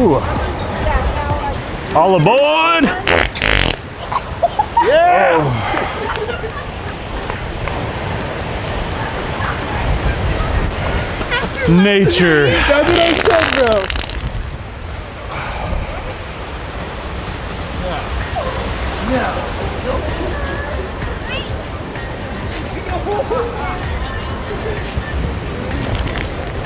Ooh. All aboard! Yeah! Nature. That's what I said, bro. Yeah.